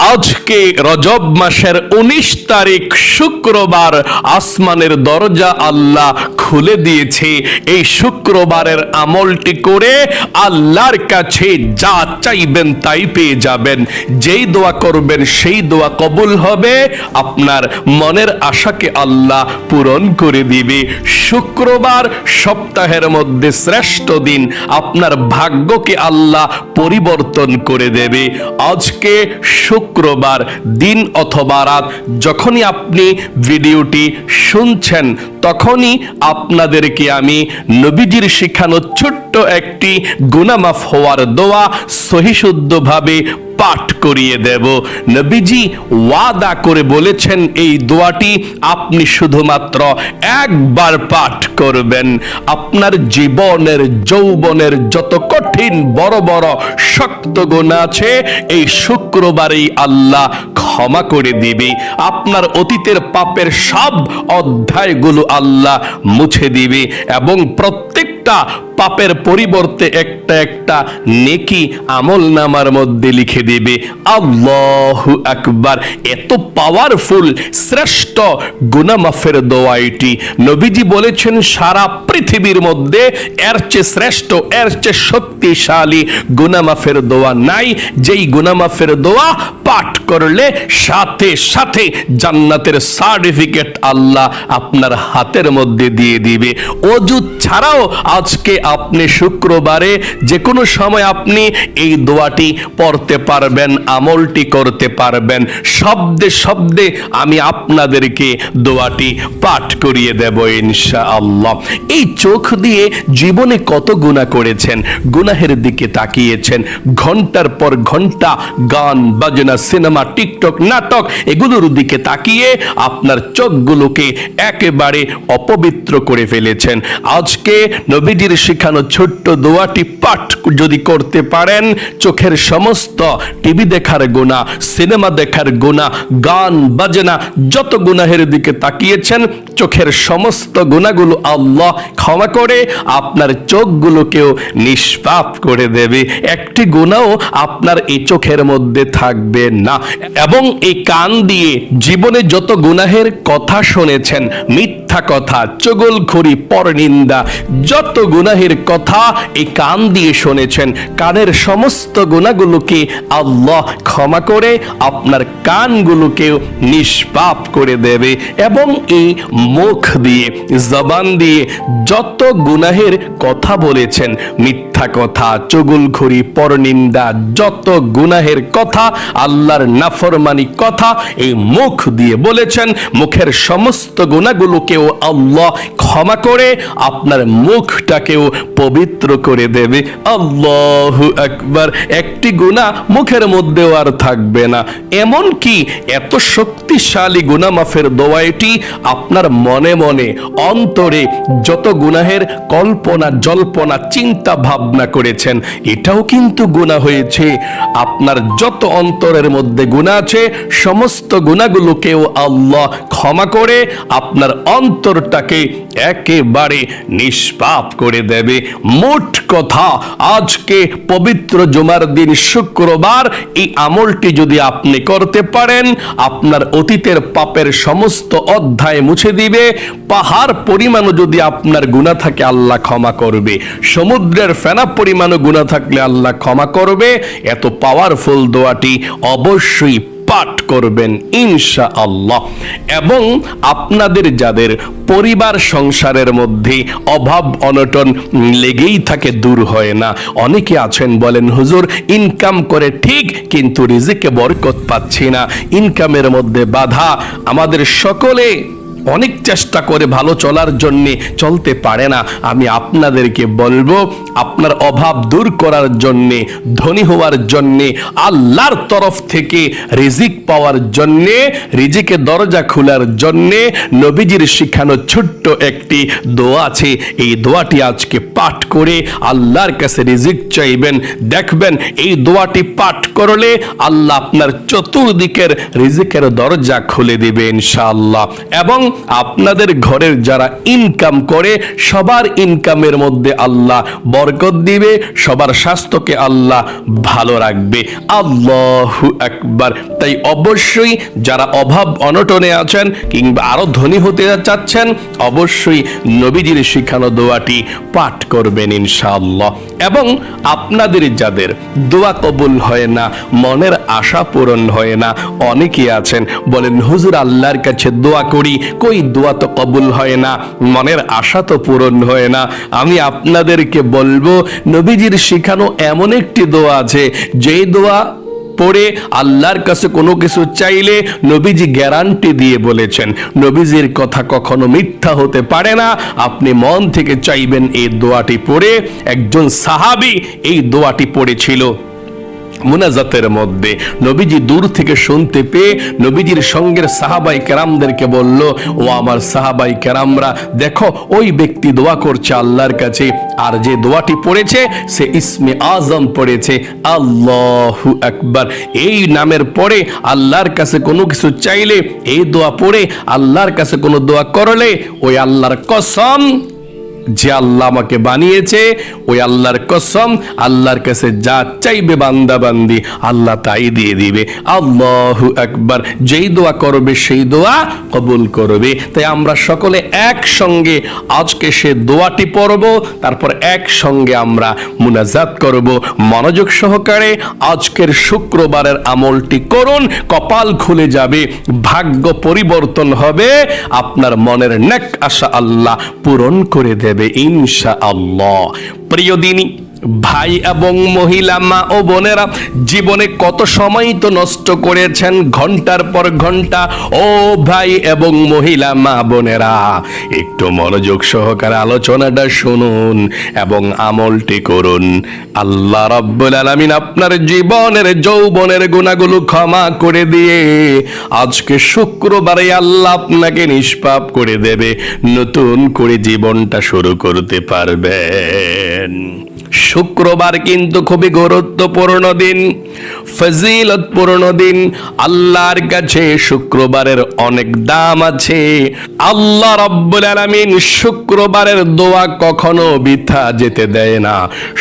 আজকে রজব মাসের 19 তারিখ শুক্রবার আসমানের দরজা আল্লাহ খুলে দিয়েছে। এই শুক্রবারের আমলটি করে আল্লাহর কাছে যা চাইবেন তাই পেয়ে যাবেন। যেই দোয়া করবেন সেই দোয়া কবুল হবে, আপনার মনের আশাকে আল্লাহ পূরণ করে দিবে। শুক্রবার সপ্তাহের মধ্যে শ্রেষ্ঠ দিন, আপনার ভাগ্যকে আল্লাহ পরিবর্তন করে দেবে। আজকে শুক্রবার দিন অথবা রাত যখনই আপনি ভিডিওটি শুনছেন তখনই আপনাদেরকে আমি নবীজির শিখানো ছোট্ট একটি গুনাহ মাফ হওয়ার দোয়া সহিশুদ্ধভাবে পাঠ করিয়ে দেব। নবীজি ওয়াদা করে বলেছেন এই দোয়াটি আপনি শুধুমাত্র একবার পাঠ করবেন, আপনার জীবনের যৌবনের যত কঠিন বড় বড় শক্ত গুনাহ আছে এই শুক্রবারেই আল্লাহ ক্ষমা করে দিবে। আপনার অতীতের পাপের সব অধ্যায়গুলো আল্লাহ মুছে দিবে এবং প্রত্যেকটা পাপের পরিবর্তে একটা একটা নেকি আমল নামার মধ্যে লিখে দিবে। আল্লাহু আকবার। এত পাওয়ারফুল শ্রেষ্ঠ গুনাহ মাফের দোয়া এটি। নবীজি বলেছেন সারা পৃথিবীর মধ্যে এর চেয়ে শ্রেষ্ঠ, এর চেয়ে শক্তিশালী গুনাহ মাফের দোয়া নাই, যেই গুনাহ মাফের দোয়া পাঠ করলে সাথে সাথে জান্নাতের সার্টিফিকেট আল্লাহ আপনার হাতের মধ্যে দিয়ে দিবে। অজু ছাড়াও আজকে আপনি শুক্রবারে যে কোনো সময় আপনি এই দোয়াটি পড়তে পারবেন, আমলটি করতে পারবেন। শব্দে শব্দে আমি আপনাদেরকে দোয়াটি পাঠ করিয়ে দেব ইনশাআল্লাহ। এই চোখ দিয়ে জীবনে কত গুনাহ করেছেন, গুনাহের দিকে তাকিয়েছেন, ঘন্টার পর ঘন্টা গান বাজনা সিনেমা টিকটক নাটক এগুলোর দিকে তাকিয়ে আপনার চোখগুলোকে একেবারে অপবিত্র করে ফেলেছেন। আজকে নবীজির শিখানো ছোট্ট দোয়াটি পাঠ যদি করতে পারেন, চোখের সমস্ত টিভি দেখার গুনাহ, সিনেমা দেখার গুনাহ, গান বাজনা যত গুনাহের দিকে তাকিয়েছেন চোখের সমস্ত গুনাহগুলো আল্লাহ ক্ষমা করে আপনার চোখগুলোকেও নিষ্পাপ করে দেবে। একটি গুনাহও আপনার এই চোখের মধ্যে থাকবে না। এবং এই কান দিয়ে জীবনে যত গুনাহের কথা শুনেছেন, মিথ্যা কথা, চগলখড়ি, পরনিন্দা, যত গুনাহের কথা এই কান দিয়ে শুনেছেন, কানের সমস্ত গুনাহগুলোকে আল্লাহ ক্ষমা করে আপনার কানগুলোকেও নিষ্পাপ করে দেবে। এবং এই মুখ দিয়ে, জবান দিয়ে যত গুনাহের কথা বলেছেন, মিথ্যা কথা, চগলখড়ি, পরনিন্দা, যত গুনাহের কথা, আল্লাহর নাফরমানি কথা এই মুখ দিয়ে বলেছেন, মুখের সমস্ত গুনাহগুলোকেও আল্লাহ ক্ষমা করে আপনার মুখটাকেও পবিত্র করে দেবে। আল্লাহু আকবার। একটি গুনাহ মুখের মধ্যেও আর থাকবে না। এমন কি এত শক্তিশালী গুনাহ মাফের দোয়া এটি, আপনার মনে মনে অন্তরে যত গুনাহের কল্পনা জল্পনা চিন্তা ভাবনা করেছেন এটাও কিন্তু গুনাহ হয়েছে। আপনার যত অন্তরের মধ্যে গুনাহ আছে সমস্ত গুনাহগুলোকেও আল্লাহ ক্ষমা করে আপনার অন্তরটাকে একেবারে নিষ্পাপ করে দেবে। মোট কথা আজকে পবিত্র জুমার দিন শুক্রবার এই আমলটি যদি আপনি করতে পারেন, আপনার অতীতের পাপের সমস্ত অধ্যায় মুছে দিবে। পাহাড় পরিমাণও যদি আপনার গুনাহ থাকে আল্লাহ ক্ষমা করবে, সমুদ্রের ফেনা পরিমাণও গুনাহ থাকলে আল্লাহ ক্ষমা করবে। এত পাওয়ারফুল দোয়াটি অবশ্যই পাঠ করবেন ইনশাআল্লাহ। এবং আপনাদের যাদের পরিবার সংসারের মধ্যে অভাব অনটন লেগেই থাকে, দূর হয় না, অনেকে আছেন বলেন হুজুর ইনকাম করে ঠিক কিন্তু রিজিকে বরকত পাচ্ছি না, ইনকামের মধ্যে বাধা, আমাদের সকলে অনেক চেষ্টা করে ভালো চলার জন্য চলতে পারে না। আমি আপনাদেরকে বলবো আপনার অভাব দূর করার জন্যে, ধনী হওয়ার জন্যে, আল্লাহর তরফ থেকে রিজিক পাওয়ার জন্যে, রিজিকের দরজা খোলার জন্যে নবীজির শিখানো ছোট্ট একটি দোয়া আছে। এই দোয়াটি আজকে পাঠ করে আল্লাহর কাছে রিজিক চাইবেন। দেখবেন এই দোয়াটি পাঠ করলে আল্লাহ আপনার চতুর্দিকের রিজিকের দরজা খুলে দিবে ইনশাআল্লাহ। এবং আপনাদের ঘরের যারা ইনকাম করে সবার ইনকামের মধ্যে আল্লাহ বরকত দিবে, সবার স্বাস্থ্যকে আল্লাহ ভালো রাখবে। আল্লাহু আকবার। তাই অবশ্যই যারা অভাব অনটনে আছেন কিংবা আরো ধনী হতে চাচ্ছেন, অবশ্যই নবীজির শিখানো দোয়াটি পাঠ করবেন ইনশাআল্লাহ। এবং আপনাদের যাদের দোয়া কবুল হয় না, মনের আশা পূরণ হয় না, অনেকেই আছেন বলেন হুজুর আল্লাহর কাছে দোয়া করি, কই দোয়া তো কবুল হয় না, মনের আশা তো পূরণ হয় না। আমি আপনাদেরকে বলবো নবীজির শিখানো এমন একটি দোয়া আছে, যেই দোয়া পড়ে আল্লাহর কাছে কোনো কিছু চাইলে নবীজি গ্যারান্টি দিয়ে বলেছেন, নবীজির কথা কখনো মিথ্যা হতে পারে না। আপনি মন থেকে চাইবেন এই দোয়াটি পড়ে। একজন সাহাবী এই দোয়াটি পড়েছিল মুনাজাতের মধ্যে, নবীজি দূর থেকে শুনতে পেয়ে নবীজির সঙ্গের সাহাবাই কেরামদেরকে বলল, ও আমার সাহাবাই কেরামরা দেখো, ওই ব্যক্তি দোয়া করছে আল্লাহর কাছে, আর যে দোয়াটি পড়েছে সে ইসমে আজম পড়েছে আল্লাহু আকবার। এই নামের পরে আল্লাহর কাছে কোনো কিছু চাইলে, এই দোয়া পড়ে আল্লাহর কাছে কোনো দোয়া করলে, ওই আল্লাহর কসম, যে আল্লাহ আমাকে বানিয়েছে ওই আল্লাহর কসম, আল্লাহর কাছে যা চাইবে বান্দা বান্দি আল্লাহ তাই দিয়ে দিবে। আল্লাহু আকবার। যেই দোয়া করবে সেই দোয়া কবুল করবে। তাই আমরা সকলে একসঙ্গে আজকে সে দোয়াটি পড়ব, তারপর একসঙ্গে আমরা মুনাজাত করব। মনোযোগ সহকারে আজকের শুক্রবারের আমলটি করুন, কপাল খুলে যাবে, ভাগ্য পরিবর্তন হবে, আপনার মনের নেক আশা আল্লাহ পূরণ করে দেবে ইনশাআল্লাহ। প্রিয় দিনী ভাই এবং মহিলা, মা ও বোনেরা, জীবনে কত সময় তো নষ্ট করেছেন ঘন্টার পর ঘন্টা। ও ভাই এবং মহিলা, মা বোনেরা, একটু মনোযোগ সহকারে আলোচনাটা শুনুন এবং আমলটি করুন। আল্লাহ রাব্বুল আলামিন আপনার জীবনের যৌবনের গুনাহগুলো ক্ষমা করে দিয়ে আজকে শুক্রবারে আল্লাহ আপনাকে নিষ্পাপ করে দেবে, নতুন করে জীবনটা শুরু করতে পারবেন। শুক্রবার কিন্তু খুবই গুরুত্বপূর্ণ দিন, ফজিলতপূর্ণ দিন। আল্লাহর কাছে শুক্রবারের অনেক দাম আছে। আল্লাহ রাব্বুল আলামিন শুক্রবারের দোয়া কখনো বৃথা যেতে দেয় না।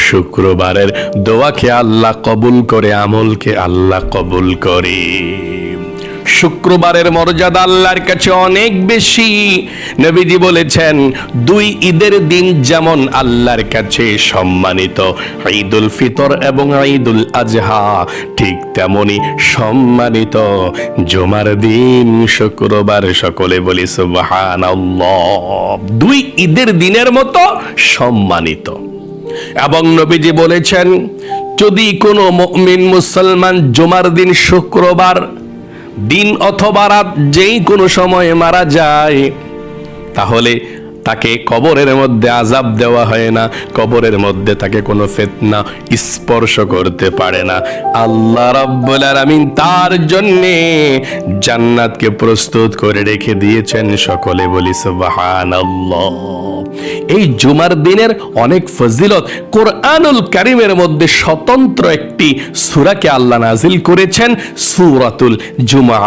শুক্রবারের দোয়াকে আল্লাহ কবুল করে, আমলকে আল্লাহ কবুল করে। শুক্রবারের মর্যাদা আল্লাহর কাছে অনেক বেশি। নবীজি বলেছেন, দুই ঈদের দিন যেমন আল্লাহর কাছে সম্মানিত, ঈদুল ফিতর এবং ঈদুল আজহা, ঠিক তেমনি সম্মানিত জুমার দিন শুক্রবার। সকলে বলি সুবহানাল্লাহ। দুই ঈদের দিনের মতো সম্মানিত। এবং নবীজি বলেছেন, যদি কোনো মুমিন মুসলমান জুমার দিন শুক্রবার দিন অথবা রাত যেই কোনো সময়ে মারা যায়, তাহলে তাকে কবরের মধ্যে আযাব দেওয়া হয় না, কবরের মধ্যে তাকে কোনো ফিতনা স্পর্শ করতে পারে না। আল্লাহ রাব্বুল আলামিন তার জন্য জান্নাতকে প্রস্তুত করে রেখে দিয়েছেন। সকলে বলি সুবহানাল্লাহ। এই জুমার দিনের অনেক ফজিলত। কোরআনুল কারীমের মধ্যে স্বতন্ত্র একটি সূরাকে আল্লাহ নাজিল করেছেন, সূরাতুল জুমআ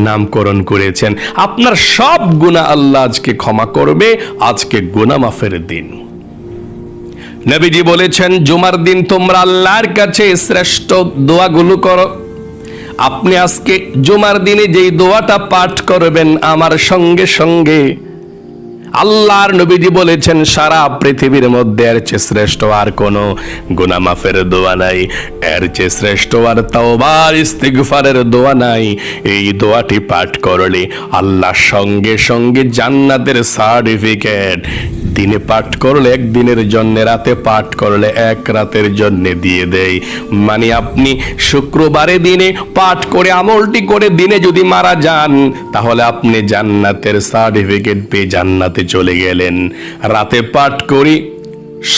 নামকরণ করেছেন। আপনার সব গুনাহ আল্লাহ আজকে ক্ষমা করবে, আজকে গুনাহ মাফের দিন। নবীজি বলেছেন, জুমার দিন তোমরা আল্লাহর কাছে শ্রেষ্ঠ দোয়াগুলো করো। আপনি আজকে জুমার দিনে যেই দোয়াটা পাঠ করবেন, আমার সঙ্গে সঙ্গে আল্লাহর নবীজি বলেছেন, সারা পৃথিবীর মধ্যে এর চেয়ে শ্রেষ্ঠ আর কোনো গুনাহ মাফের দোয়া নাই, এর চেয়ে শ্রেষ্ঠ আর তাওবার ইস্তিগফারের দোয়া নাই। এই দোয়াটি পাঠ করলে আল্লাহ সঙ্গে সঙ্গে জান্নাতের সার্টিফিকেট, দিনে পাঠ করলে এক দিনের জন্য, রাতে পাঠ করলে এক রাতের জন্য দিয়ে দেয়। মানে আপনি শুক্রবারে দিনে পাঠ করে আমলটি করে দিনে যদি মারা যান, তাহলে আপনি জান্নাতের সার্টিফিকেট পেয়ে জান্নাতে চলে গেলেন। রাতে পাঠ করি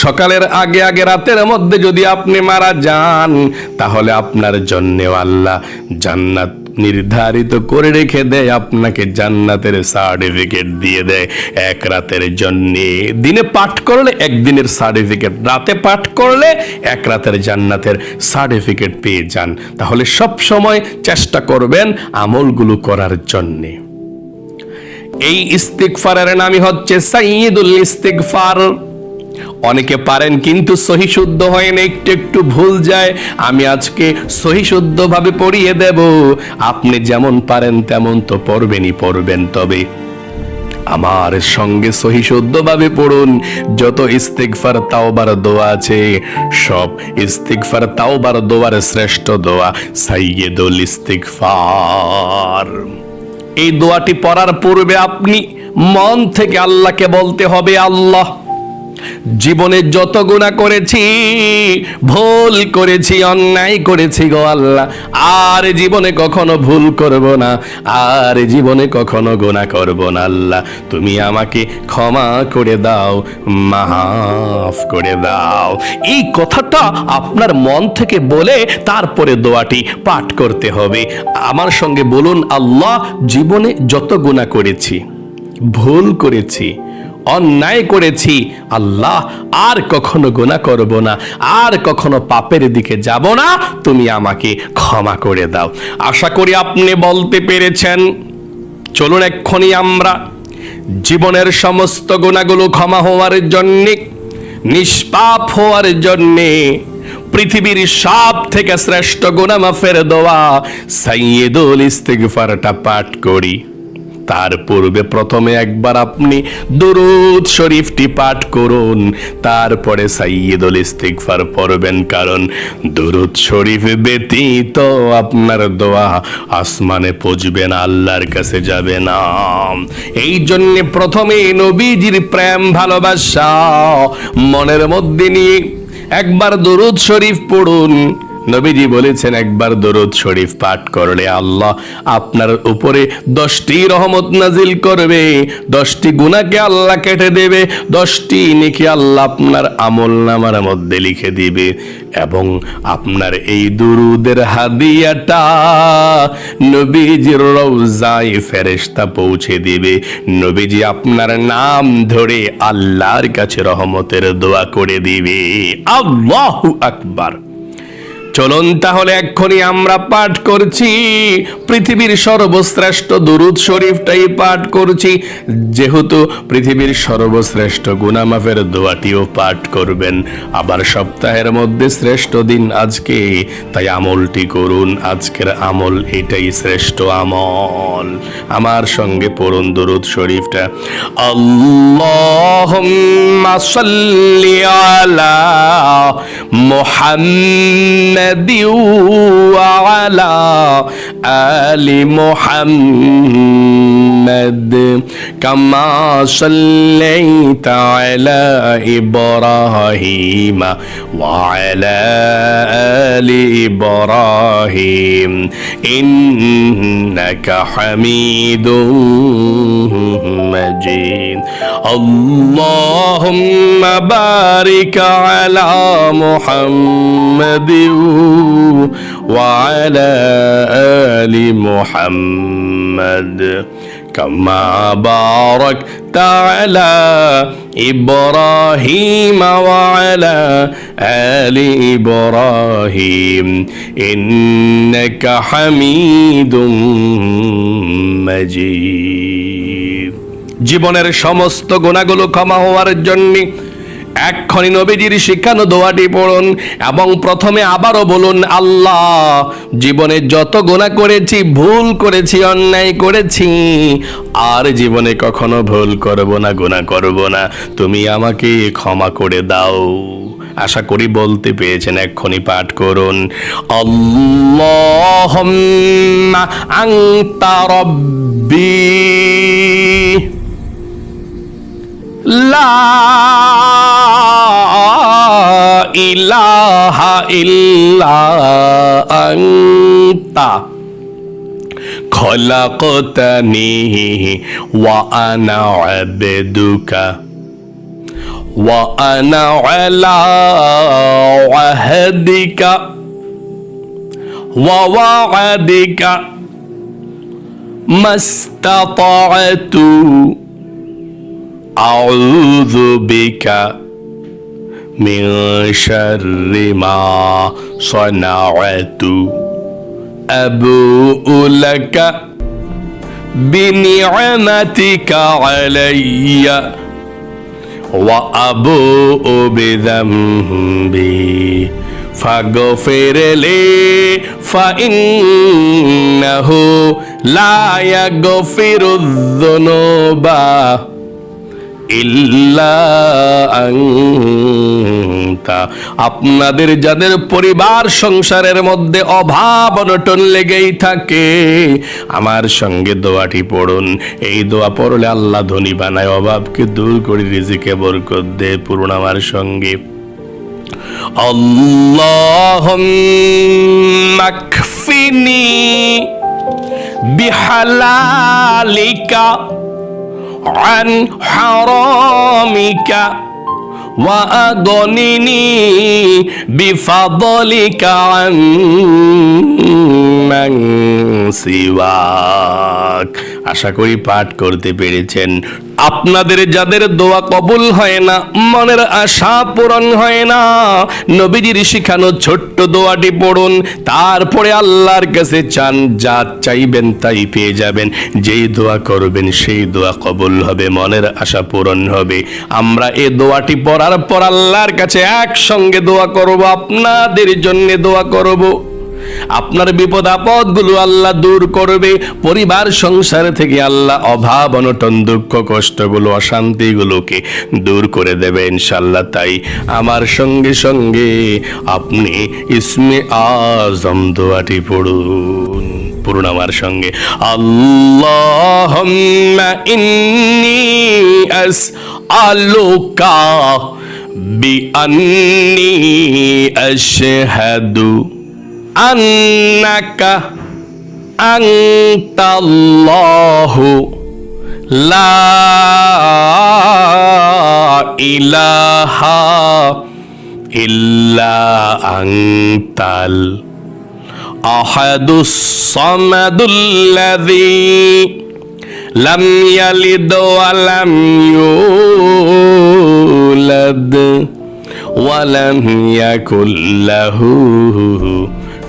সকালের আগে আগে রাতের মধ্যে যদি আপনি মারা যান, তাহলে আপনার জন্যেও আল্লাহ জান্নাত নির্ধারিত করে রেখে দেয়, আপনাকে জান্নাতের সার্টিফিকেট দিয়ে দেয় এক রাতের জন্য। দিনে পাঠ করলে একদিনের সার্টিফিকেট, রাতে পাঠ করলে এক রাতের জান্নাতের সার্টিফিকেট পেয়ে যান। তাহলে সব সময় চেষ্টা করবেন আমলগুলো করার জন্যে। এই ইস্তিগফারের নামই হচ্ছে সাইয়্যিদুল ইস্তিগফার। অনেকে পারেন কিন্তু সহি শুদ্ধ হয় না, একটু একটু ভুল যায়। আমি আজকে সহি শুদ্ধ ভাবে পড়িয়ে দেব। আপনি যেমন পারেন তেমন তো পড়বেন, তবে আমার সঙ্গে সহি শুদ্ধ ভাবে পড়ুন। যত ইস্তিগফার তাওবার দোয়া আছে, সব ইস্তিগফার তাওবার দোয়ার শ্রেষ্ঠ দোয়া সাইয়্যিদুল ইস্তিগফার। এই দোয়াটি পড়ার পূর্বে আপনি মন থেকে আল্লাহকে বলতে হবে, আল্লাহ, জীবনে যত গুনাহ করেছি, ভুল করেছি, অন্যায় করেছি গো আল্লাহ, আর জীবনে কখনো ভুল করব না, আর জীবনে কখনো গুনাহ করব না। আল্লাহ, তুমি আমাকে ক্ষমা করে দাও, মাফ করে দাও। এই কথাটা আপনার মন থেকে বলে তারপরে দোয়াটি পাঠ করতে হবে। আমার সঙ্গে বলুন, আল্লাহ, জীবনে যত গুনাহ করেছি, ভুল করেছি, অন্যায় করেছি, আল্লাহ, আর কখনো গুনাহ করব না, আর কখনো পাপের দিকে যাব না, তুমি আমাকে ক্ষমা করে দাও। আশা করি আপনি বলতে পেরেছেন। চলুন এক্ষুনি আমরা জীবনের সমস্ত গুনাহগুলো ক্ষমা হওয়ার জন্যে, নিষ্পাপ হওয়ার জন্যে, পৃথিবীর সব থেকে শ্রেষ্ঠ গুনাহ মাফের দোয়া সাইয়্যিদুল ইস্তিগফারটা পাঠ করি। তার পূর্বে প্রথমে একবার আপনি দুরূদ শরীফটি পাঠ করুন, তারপরে সাইয়্যিদুল ইস্তিগফার পড়বেন, কারণ দুরূদ শরীফ ব্যতীত আপনার দোয়া আসমানে পৌঁছবে না, আল্লাহর কাছে যাবে না। এই জন্য প্রথমে নবীজির প্রেম ভালোবাসা মনের মধ্যে নিয়ে একবার দুরূদ শরীফ পড়ুন। নবীজি বলেছেন, একবার দরুদ শরীফ পাঠ করলে আল্লাহ আপনার উপরে 10টি রহমত নাজিল করবে, 10টি গুনাহকে আল্লাহ কেটে দেবে, 10টি নেকি আল্লাহ আপনার আমলনামার মধ্যে লিখে দিবে, এবং আপনার এই দুরুদের হাদিয়াটা নবীজির রওজায় ফেরেশতা পৌঁছে দিবে। নবীজি আপনার নাম ধরে আল্লাহর কাছে রহমতের দোয়া করে দিবে। আল্লাহু আকবার। চলুন তাহলে এক্ষুনি আমরা পাঠ করছি পৃথিবীর সর্বশ্রেষ্ঠ দুরূদ শরীফটাই পাঠ করছি। যেহেতু পৃথিবীর সর্বশ্রেষ্ঠ গুনাহ মাফের দোয়াটিও পাঠ করবেন, আবার সপ্তাহের মধ্যে শ্রেষ্ঠ দিন আজকে, তাই আমলটি করুন। আজকের আমল এটাই শ্রেষ্ঠ আমল। আমার সঙ্গে পড়ুন দুরূদ শরীফটা। আল্লাহুম্মা সাল্লি আলা মুহাম্মাদ وعلى آل محمد كما صليت على إبراهيم وعلى آل إبراهيم إنك حميد مجيد اللهم بارك على محمد وعلى آل محمد كما باركت على إبراهيم وعلى آل إبراهيم إنك حميد مجيد। জীবনের সমস্ত গুনাহগুলো ক্ষমা হওয়ার জন্য এক্ষুনি নবীজির শিখানো দোয়াটি পড়ুন, এবং প্রথমে আবারও বলুন, আল্লাহ, জীবনে যত গুনাহ করেছি, ভুল করেছি, অন্যায় করেছি, আর জীবনে কখনো ভুল করব না, গুনাহ করব না, তুমি আমাকে ক্ষমা করে দাও। আশা করি বলতে পেরেছেন। এক্ষুনি পাঠ করুন, আল্লাহুম্মা আনতা রাব্বি লা ইলাহা ইল্লা আনতা খলাকতানি ওয়া আনা আবদুকা ওয়া আনা আলা আহদিকা ওয়া ওয়া'দিকা মাস্তাতা'তু আউযু বিকা মিন শাররি মা সানা'তু আবু'ু লাকা বিনিআমাতিকা আলাইয়া ওয়া আবুউ বিযামবি ফাগফির লি ফাইন্নাহু লা ইয়াগফিরুয যুনুবা ইল্লা আনতা। আপনাদের যাদের পরিবার সংসারের মধ্যে অভাব অনটন লেগেই থাকে, আমার সঙ্গে দোয়াটি পড়ুন। এই দোয়া পড়লে আল্লাহ ধনী বানায়, অভাবকে দূর করে রিজিকে বরকত দেয়। পড়ুন আমার সঙ্গে। আল্লাহুম্মা কফিনি বিহালালিকা عن حرامك وأغنني بفضلك عن من سواك। আশা করি পাঠ করতে পেরেছেন। আপনাদের যাদের দোয়া কবুল হয় না, মনের আশা পূরণ হয় না, নবীজির শিখানো ছোট্ট দোয়াটি পড়ুন। তারপরে আল্লাহর কাছে চান, যা চাইবেন তাই পেয়ে যাবেন। যেই দোয়া করবেন সেই দোয়া কবুল হবে, মনের আশা পূরণ হবে। আমরা এই দোয়াটি পড়ার পর আল্লাহর কাছে একসঙ্গে দোয়া করব, আপনাদের জন্য দোয়া করব। আপনার বিপদ আপদ গুলো আল্লাহ দূর করবে, পরিবার সংসার থেকে আল্লাহ অভাব অনটন দুঃখ কষ্টগুলো অশান্তিগুলোকে দূর করে দেবে ইনশাআল্লাহ। তাই আমার সঙ্গে সঙ্গে আপনি ইসমে আজম দোয়াটি পড়ুন। পড়ুন আমার সঙ্গে। আল্লাহুম্মা ইন্নী আসআলুকা বিআন্নী আশহাদু আন্নাকা আনতাল্লাহু লা ইলাহা ইল্লা আনতাল আহাদুস সামাদুল্লাযী লাম ইয়ালিদ ওয়া লাম ইউলাদ ওয়া লাম ইয়াকুল লাহু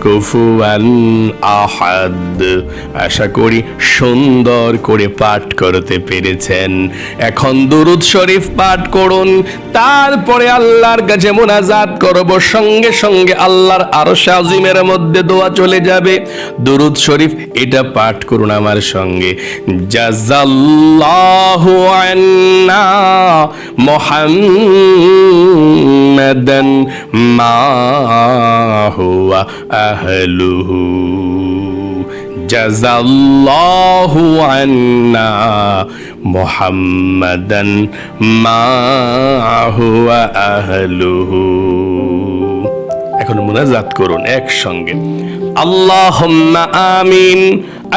কুফুয়ান আহাদ। আশা করি সুন্দর করে পাঠ করতে পেরেছেন। এখন দুরুদ শরীফ পাঠ করুন, তারপরে আল্লাহর কাছে মুনাজাত করব। সঙ্গে সঙ্গে আল্লাহর আরশ আজিমের মধ্যে দোয়া চলে যাবে। দুরুদ শরীফ এটা পাঠ করুন আমার সঙ্গে। জাযাল্লাহু আন্না মুহাম্মাদান মা হুয়া আহলুহু জাযাল্লাহু আন্না মুহাম্মাদান মা হুয়া আহলুহু। এখন মুনাজাত করুন একসঙ্গে। আল্লাহুম্মা আমিন।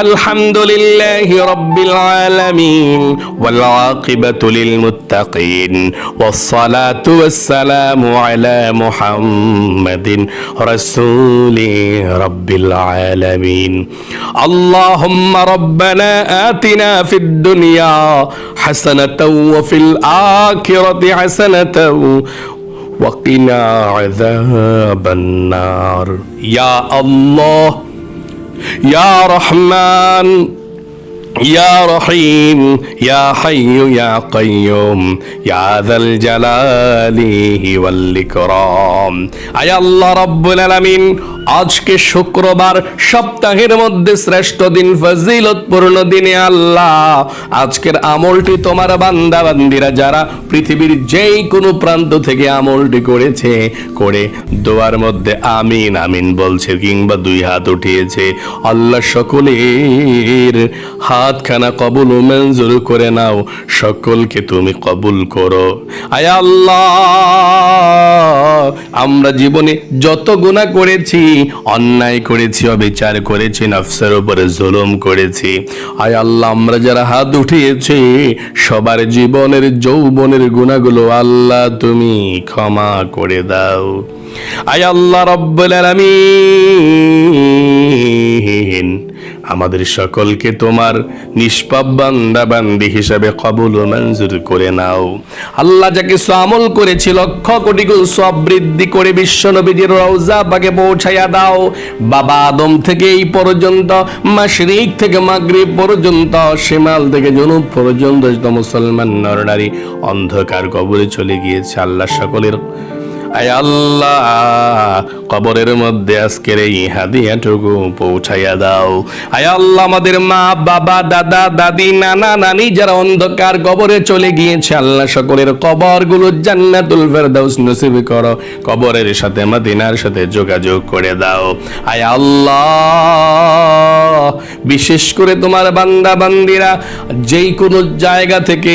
আলহামদুলিল্লাহি রাব্বিল আলামিন ওয়াল আকিবাতু লিল মুত্তাকিন ওয়াস সালাতু ওয়াস সালামু আলা মুহাম্মাদিন রাসূলি রাব্বিল আলামিন। আল্লাহুম্মা রাব্বানা আতিনা ফিদ দুনিয়া হাসানাতাও ওয়া ফিল আখিরাতি হাসানাতাও ওয়াকিনা আযাবান নার। ইয়া আল্লাহ, ইয়া রহমান, ইয়া রহিম, ইয়া হাইয়্যু ইয়া কাইয়্যুম, ইয়া যাল জালালি ওয়াল ইকরাম। আয় আল্লাহ রাব্বুল আলামিন, আজকে শুক্রবার, সপ্তাহের মধ্যে শ্রেষ্ঠ দিন, ফজিলতপূর্ণ দিনে আল্লাহ আজকের আমলটি তোমার বান্দা বান্দিরা যারা পৃথিবীর যেই কোনো প্রান্ত থেকে আমলটি করেছে, করে দোয়ার মধ্যে আমিন আমিন বলছে কিংবা দুই হাত উঠিয়েছে, আল্লাহ সকলের হাতখানা কবুল ও মঞ্জুর করে নাও, সকলকে তুমি কবুল করো। আয় আল্লাহ, আমরা জীবনে যত গুনাহ করেছি, অন্যায় করেছি, অবিচার করেছি, নফসের উপরে জুলুম করেছি, আয় আল্লাহ আমরা যারা হাত উঠিয়েছি সবার জীবনের যৌবনের গুনাহগুলো আল্লাহ তুমি ক্ষমা করে দাও। আয় আল্লাহ রব্বুল আলামিন, আমাদের সকলকে তোমার নিষ্পাপ বান্দা বান্দি হিসাবে কবুল ও মঞ্জুর করে নাও। আল্লাহ যা কিছু আমল করেছি লক্ষ কোটি গুণ সওয়াব বৃদ্ধি করে বিশ্ব নবীজির রওজা পাকে পৌঁছায়া দাও। বাবা আদম থেকে এই পর্যন্ত, মাশরিক থেকে মাগরিব পর্যন্ত, শিমাল থেকে জনুব পর্যন্ত যত মুসলমান নরনারী অন্ধকার কবরে চলে গিয়েছে, আল্লাহ সকলের আয় আল্লাহ কবরের মধ্যে আজকের এই হাদিয়াটুকু পৌঁছাইয়া দাও। আয় আল্লাহ আমাদের মা বাবা দাদা দাদি নানা নানি যারা অন্ধকার কবরে চলে গিয়েছে, আল্লাহ সকলের কবরগুলো জান্নাতুল ফেরদাউস নসিব করো, কবরের সাথে মদিনার সাথে যোগাযোগ করে দাও। আয় আল্লাহ বিশেষ করে তোমার বান্দা বান্দিরা যেই কোনো জায়গা থেকে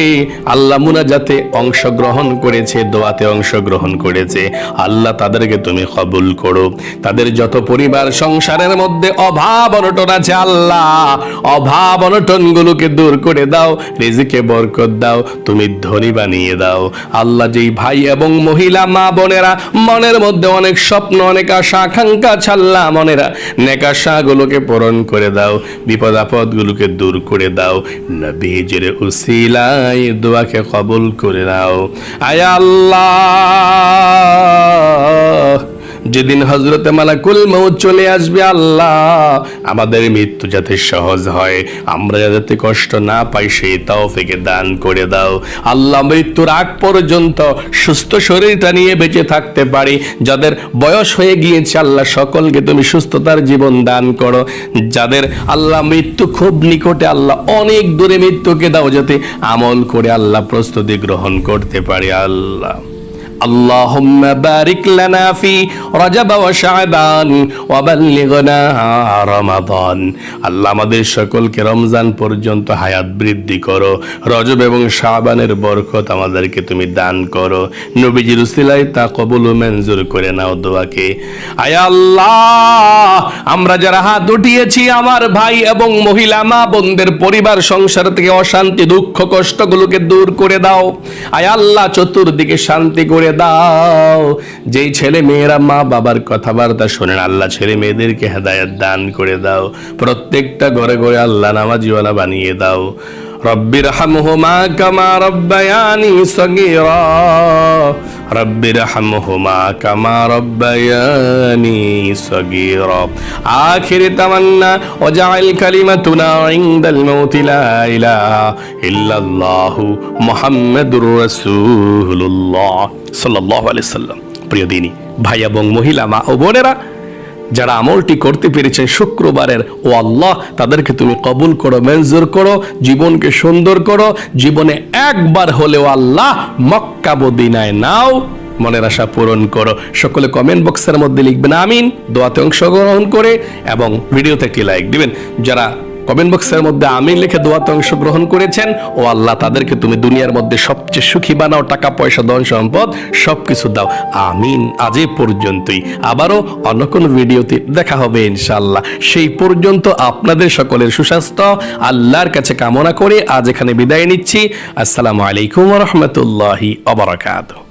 আল্লাহ মুনাজাতে অংশগ্রহণ করেছে, দোয়াতে অংশগ্রহণ করেছে, আল্লাহ তাদেরকে তুমি কবুল করো। তাদের যত পরিবার সংসারের মধ্যে অভাব অনটন আছে, আল্লাহ অভাব অনটন গুলোকে দূর করে দাও, রিজিকে বরকত দাও, তুমি ধনী বানিয়ে দাও। আল্লাহ যেই ভাই এবং মহিলা মা বোনেরা মনের মধ্যে অনেক স্বপ্ন অনেক আশা আকাঙ্ক্ষা ছাল্লা মনেরা নেকাশা গুলোকে পূরণ করে দাও, বিপদ আপদ গুলোকে দূর করে দাও, নবীজির উসিলায় দোয়াকে কবুল করে নাও। আয় আল্লাহ যেদিন হযরতে মালাকুল মউত চলে আসবে, আল্লাহ আমাদের মৃত্যু যাতে সহজ হয়, আমরা যাতে কষ্ট না পাই সেই তৌফিক দান করে দাও। আল্লাহ মৃত্যুর আগ পর্যন্ত সুস্থ শরীরটা নিয়ে বেঁচে থাকতে পারি, যাদের বয়স হয়ে গিয়েছে আল্লাহ সকলকে তুমি সুস্থতার জীবন দান করো। যাদের আল্লাহ মৃত্যু খুব নিকটে, আল্লাহ অনেক দূরে মৃত্যুকে দাও যাতে আমল করে আল্লাহ প্রস্তুতি গ্রহণ করতে পারি। আল্লাহ আল্লাহুম্মা বারিক লানা ফি রজব ওয়া শাবান ওয়া বাল্লিগনা রমাদান। আল্লাহ আমাদের সকলকে রমজান পর্যন্ত হায়াত বৃদ্ধি করো, রজব এবং শাবানের বরকত আমাদেরকে তুমি দান করো, নবীজির উসিলায় তা কবুল ও মঞ্জুর করে নাও দোয়াকে। আয় আল্লাহ আমরা যারা হাত উঠিয়েছি আমার ভাই এবং মহিলা মা বোনদের পরিবার সংসার থেকে অশান্তি দুঃখ কষ্টগুলোকে দূর করে দাও। আয় আল্লাহ চতুর্দিকে শান্তি করে দাও। যেই ছেলে মেয়েরা মা বাবার কথাবার্তা শোনেন, আল্লাহ ছেলে মেয়েদেরকে হেদায়েত দান করে দাও। প্রত্যেকটা ঘরে ঘরে আল্লাহ নামাজিওয়ালা বানিয়ে দাও। রব্বিরহামহুমা কামা রব্বায়ানি সগীরা, রব্বিরহামহুমা কামা রব্বায়ানি সগীরা। আখিরি তামান্না ওয়াজআল কালিমাতুনা ইনদাল মাউতি লা ইলাহা ইল্লাল্লাহু মুহাম্মাদুর রাসূলুল্লাহ সাল্লাল্লাহু আলাইহি সাল্লাম। প্রিয় দিনী ভাই এবং মহিলা মা ও বোনেরা, যারা আমলটি করতে পেরেছেন শুক্রবারের, ও আল্লাহ তাদেরকে তুমি কবুল করো, মঞ্জুর করো, জীবনকে সুন্দর করো। জীবনে একবার হলেও আল্লাহ মক্কা মদিনায় নাও, মনের আশা পূরণ করো। সকলে কমেন্ট বক্সের মধ্যে লিখবেন আমিন, দোয়াতে অংশগ্রহণ করে এবং ভিডিওতে একটি লাইক দিবেন। যারা কমেন্ট বক্সের মধ্যে আমিন লিখে দোয়াতে অংশগ্রহণ করেছেন, ও আল্লাহ তাদেরকে তুমি দুনিয়ার মধ্যে সবচেয়ে সুখী বানাও, টাকা পয়সা ধন সম্পদ সবকিছু দাও, আমিন। আজ এ পর্যন্তই, আবারও অন্য কোনো ভিডিওতে দেখা হবে ইনশাআল্লাহ। সেই পর্যন্ত আপনাদের সকলের সুস্বাস্থ্য আল্লাহর কাছে কামনা করে আজ এখানে বিদায় নিচ্ছি। আসসালামু আলাইকুম ওয়া রাহমাতুল্লাহি ওয়া বারাকাতুহু।